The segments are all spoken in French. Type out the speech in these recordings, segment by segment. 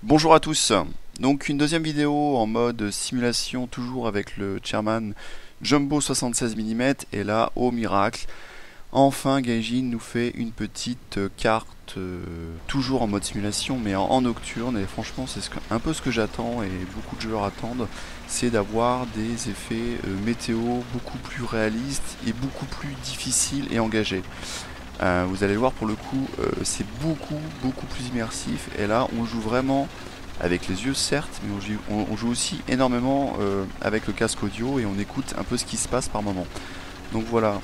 Bonjour à tous. Donc une deuxième vidéo en mode simulation toujours avec le Chairman Jumbo 76 mm et là au miracle, enfin Gaijin nous fait une petite carte toujours en mode simulation mais en nocturne et franchement c'est un peu ce que j'attends et beaucoup de joueurs attendent, c'est d'avoir des effets météo beaucoup plus réalistes et beaucoup plus difficiles et engagés. Vous allez le voir pour le coup, c'est beaucoup plus immersif et là on joue vraiment avec les yeux certes, mais on joue aussi énormément avec le casque audio et on écoute un peu ce qui se passe par moment. Donc voilà,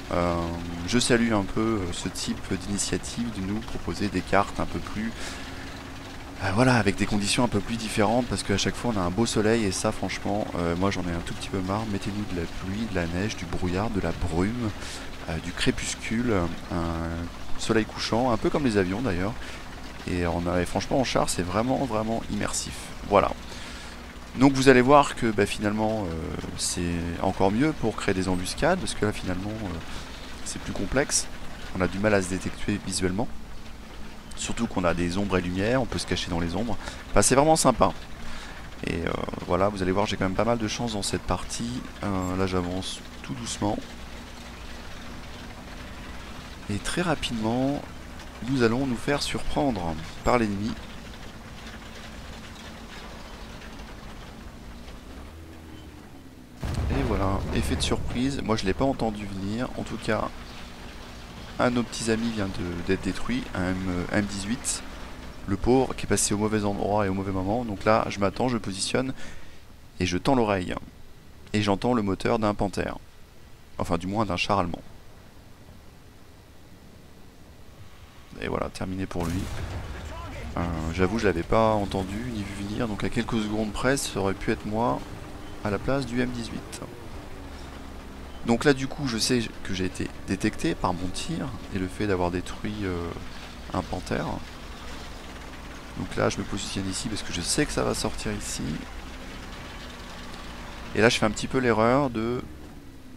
je salue un peu ce type d'initiative de nous proposer des cartes un peu plus, voilà, avec des conditions un peu plus différentes parce qu'à chaque fois on a un beau soleil et ça franchement, moi j'en ai un tout petit peu marre. Mettez-nous de la pluie, de la neige, du brouillard, de la brume, du crépuscule, un soleil couchant, un peu comme les avions d'ailleurs. Et franchement en char c'est vraiment immersif. Voilà. Donc vous allez voir que finalement c'est encore mieux pour créer des embuscades parce que là finalement c'est plus complexe. On a du mal à se détecter visuellement. Surtout qu'on a des ombres et lumières, on peut se cacher dans les ombres. Enfin, c'est vraiment sympa. Et voilà, vous allez voir, j'ai quand même pas mal de chance dans cette partie. Là j'avance tout doucement. Et très rapidement, nous allons nous faire surprendre par l'ennemi. Et voilà, effet de surprise. Moi je l'ai pas entendu venir. En tout cas, un de nos petits amis vient d'être détruit, un M18. Le pauvre qui est passé au mauvais endroit et au mauvais moment. Donc là, je m'attends, je positionne et je tends l'oreille. Et j'entends le moteur d'un Panther. Enfin, du moins d'un char allemand. Et voilà, terminé pour lui. J'avoue, je l'avais pas entendu ni vu venir. Donc à quelques secondes près, ça aurait pu être moi à la place du M18. Donc là, du coup, je sais que j'ai été détecté par mon tir et le fait d'avoir détruit un Panther. Donc là, je me positionne ici parce que je sais que ça va sortir ici. Et là, je fais un petit peu l'erreur de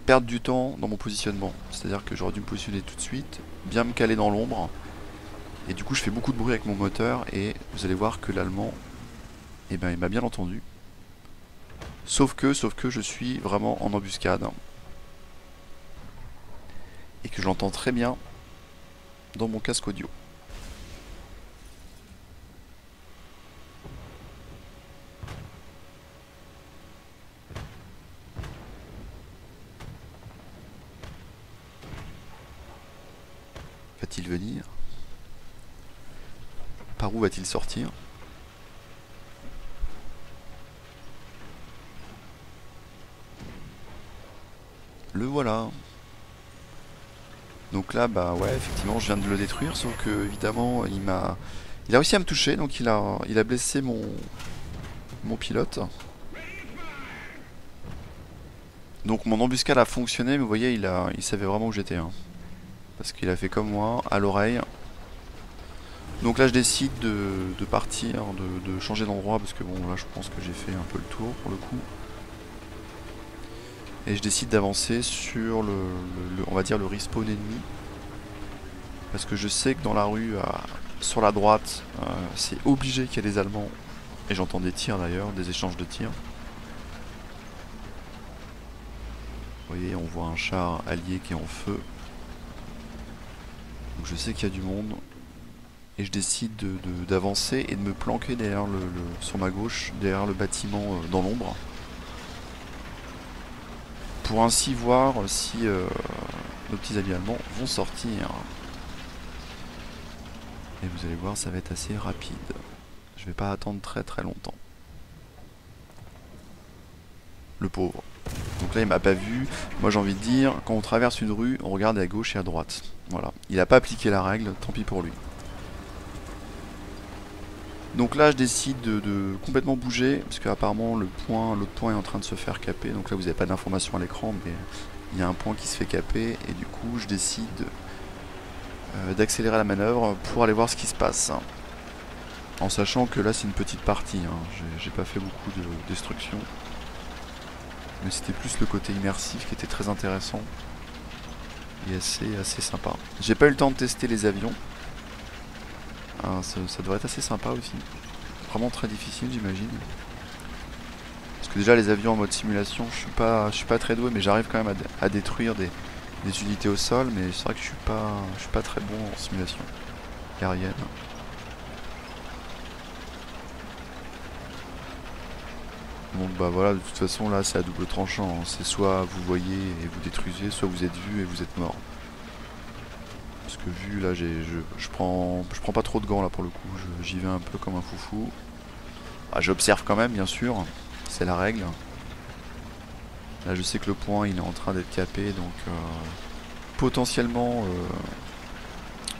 perdre du temps dans mon positionnement. C'est-à-dire que j'aurais dû me positionner tout de suite, bien me caler dans l'ombre. Et du coup, je fais beaucoup de bruit avec mon moteur et vous allez voir que l'allemand, eh ben, il m'a bien entendu. Sauf que je suis vraiment en embuscade. Et que je l'entends très bien dans mon casque audio. Va-t-il venir? Par où va-t-il sortir? Le voilà. Donc là, bah ouais, effectivement, je viens de le détruire, sauf que évidemment, il a réussi à me toucher, donc il a blessé mon pilote. Donc mon embuscade a fonctionné, mais vous voyez, il savait vraiment où j'étais, hein. Parce qu'il a fait comme moi, à l'oreille. Donc là, je décide de partir, de changer d'endroit, parce que bon, là, je pense que j'ai fait un peu le tour pour le coup. Et je décide d'avancer sur on va dire le respawn ennemi. Parce que je sais que dans la rue, sur la droite, c'est obligé qu'il y ait des Allemands. Et j'entends des tirs d'ailleurs, des échanges de tirs. Vous voyez, on voit un char allié qui est en feu. Donc je sais qu'il y a du monde. Et je décide d'avancer et de me planquer derrière sur ma gauche, derrière le bâtiment dans l'ombre. Pour ainsi voir si nos petits amis allemands vont sortir. Et vous allez voir, ça va être assez rapide. Je vais pas attendre très longtemps. Le pauvre. Donc là, il m'a pas vu. Moi, j'ai envie de dire, quand on traverse une rue, on regarde à gauche et à droite. Voilà. Il a pas appliqué la règle, tant pis pour lui. Donc là, je décide de complètement bouger, parce qu'apparemment, l'autre point est en train de se faire caper. Donc là, vous n'avez pas d'information à l'écran, mais il y a un point qui se fait caper. Et du coup, je décide d'accélérer la manœuvre pour aller voir ce qui se passe. En sachant que là, c'est une petite partie. Hein. J'ai pas fait beaucoup de destruction. Mais c'était plus le côté immersif qui était très intéressant. Et assez sympa. J'ai pas eu le temps de tester les avions. Ça devrait être assez sympa aussi. vraiment très difficile, j'imagine. Parce que déjà les avions en mode simulation, je suis pas très doué, mais j'arrive quand même à détruire des unités au sol, mais c'est vrai que je suis pas très bon en simulation aérienne. Donc bah voilà, de toute façon là c'est à double tranchant, hein. C'est soit vous voyez et vous détruisez, soit vous êtes vu et vous êtes mort. Parce que vu là je prends pas trop de gants là pour le coup, j'y vais un peu comme un foufou. Ah, j'observe quand même bien sûr, c'est la règle. Là je sais que le point il est en train d'être capé, donc potentiellement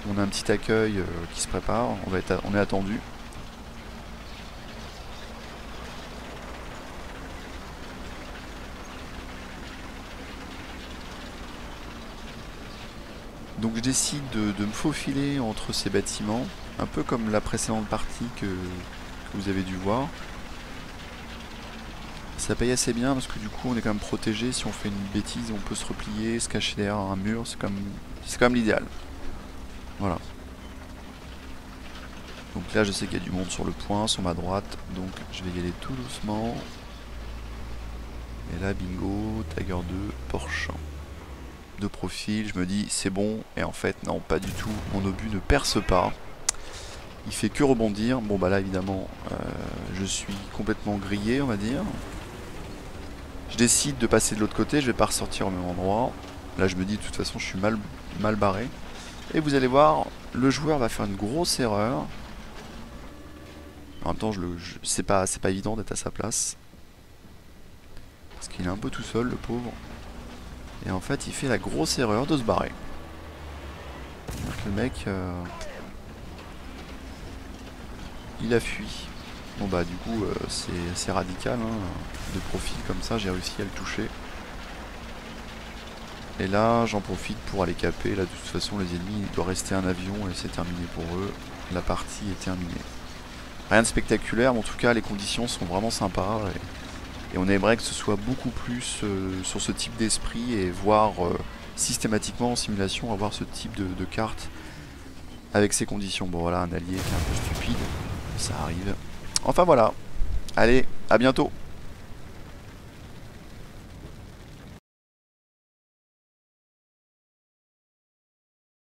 on a un petit accueil qui se prépare, on est attendu. Donc je décide de me faufiler entre ces bâtiments, un peu comme la précédente partie que vous avez dû voir. Ça paye assez bien parce que du coup on est quand même protégé. Si on fait une bêtise on peut se replier, se cacher derrière un mur, c'est quand même l'idéal. Voilà. Donc là je sais qu'il y a du monde sur le point, sur ma droite, donc je vais y aller tout doucement. Et là bingo, Tiger 2, Porsche. De profil, je me dis c'est bon, et en fait non, pas du tout, mon obus ne perce pas. Il fait que rebondir. Bon bah là évidemment je suis complètement grillé on va dire. Je décide de passer de l'autre côté, je vais pas ressortir au même endroit. Là je me dis de toute façon je suis mal barré. Et vous allez voir, le joueur va faire une grosse erreur. En même temps c'est pas évident d'être à sa place. Parce qu'il est un peu tout seul le pauvre. Et en fait il fait la grosse erreur de se barrer. Donc le mec il a fui. Bon bah du coup c'est radical hein. De profil comme ça j'ai réussi à le toucher. Et là j'en profite pour aller caper. Là de toute façon les ennemis il doit rester un avion et c'est terminé pour eux. La partie est terminée. Rien de spectaculaire mais en tout cas les conditions sont vraiment sympas. Et on aimerait que ce soit beaucoup plus sur ce type d'esprit et voir systématiquement en simulation avoir ce type de carte avec ces conditions. Bon voilà un allié qui est un peu stupide. Ça arrive. Enfin voilà. Allez, à bientôt.